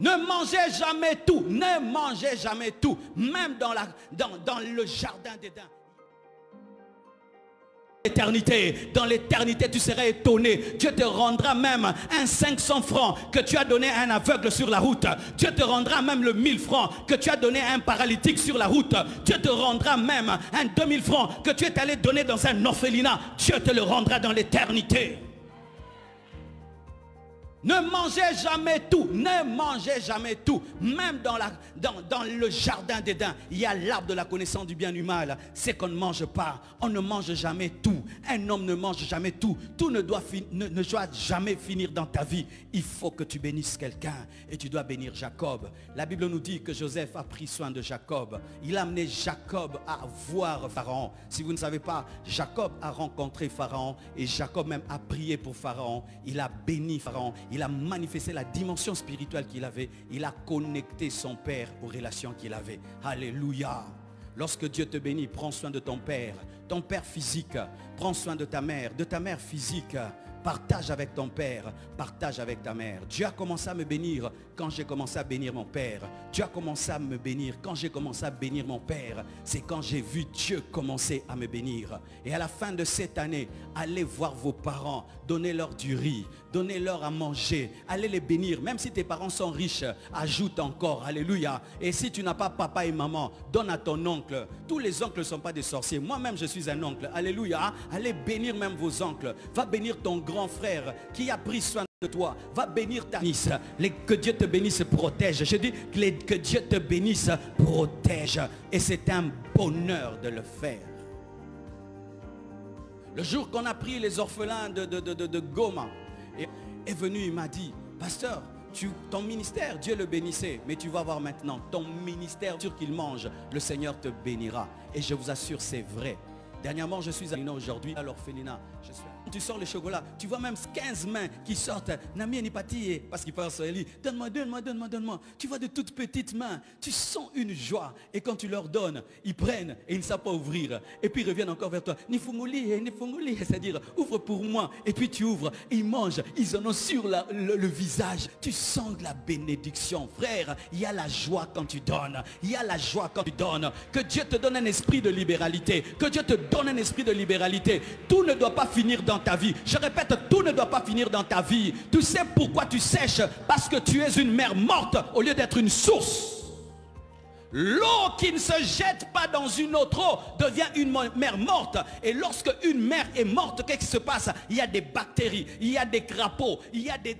Ne mangez jamais tout, ne mangez jamais tout, même dans le jardin d'Éden. Dans l'éternité, tu seras étonné. Dieu te rendra même un 500 francs que tu as donné à un aveugle sur la route. Dieu te rendra même le 1000 francs que tu as donné à un paralytique sur la route. Dieu te rendra même un 2000 francs que tu es allé donner dans un orphelinat. Dieu te le rendra dans l'éternité. Ne mangez jamais tout, ne mangez jamais tout. Même dans le jardin d'Éden, il y a l'arbre de la connaissance du bien et du mal. C'est qu'on ne mange pas, on ne mange jamais tout. Un homme ne mange jamais tout. Tout ne doit jamais finir dans ta vie. Il faut que tu bénisses quelqu'un et tu dois bénir Jacob. La Bible nous dit que Joseph a pris soin de Jacob. Il a amené Jacob à voir Pharaon. Si vous ne savez pas, Jacob a rencontré Pharaon et Jacob même a prié pour Pharaon. Il a béni Pharaon. Il a manifesté la dimension spirituelle qu'il avait. Il a connecté son père aux relations qu'il avait. Alléluia. Lorsque Dieu te bénit, prends soin de ton père physique. Prends soin de ta mère physique. Partage avec ton père, partage avec ta mère. Dieu a commencé à me bénir quand j'ai commencé à bénir mon père. Dieu a commencé à me bénir quand j'ai commencé à bénir mon père. C'est quand j'ai vu Dieu commencer à me bénir. Et à la fin de cette année, allez voir vos parents, donnez-leur du riz, donnez-leur à manger, allez les bénir. Même si tes parents sont riches, ajoute encore, alléluia. Et si tu n'as pas papa et maman, donne à ton oncle. Tous les oncles ne sont pas des sorciers. Moi-même, je suis un oncle, alléluia. Allez bénir même vos oncles. Va bénir ton grand frère qui a pris soin de toi. Va bénir ta nièce. Que Dieu te bénisse, protège. Je dis que Dieu te bénisse, protège. Et c'est un bonheur de le faire. Le jour qu'on a pris les orphelins de Goma, est venu, il m'a dit, pasteur, ton ministère, Dieu le bénissait, mais tu vas voir maintenant, ton ministère, sûr qu'il mange, le Seigneur te bénira. Et je vous assure, c'est vrai. Dernièrement, je suis à aujourd'hui à l'orphelinat. Tu sors le chocolat, tu vois même 15 mains qui sortent. Nami n'est pas tiré parce qu'il parle sur lui. Donne-moi, donne-moi, donne-moi, donne-moi. Tu vois de toutes petites mains. Tu sens une joie. Et quand tu leur donnes, ils prennent et ils ne savent pas ouvrir. Et puis ils reviennent encore vers toi. Nifunguli, c'est-à-dire ouvre pour moi. Et puis tu ouvres. Et ils mangent. Ils en ont sur le visage. Tu sens de la bénédiction. Frère, il y a la joie quand tu donnes. Il y a la joie quand tu donnes. Que Dieu te donne un esprit de libéralité. Que Dieu te donne un esprit de libéralité. Tout ne doit pas finir dans ta vie. Je répète, tout ne doit pas finir dans ta vie. Tu sais pourquoi tu sèches? Parce que tu es une mer morte au lieu d'être une source. L'eau qui ne se jette pas dans une autre eau devient une mer morte. Et lorsque une mer est morte, qu'est-ce qui se passe? Il y a des bactéries, il y a des crapauds, il y a des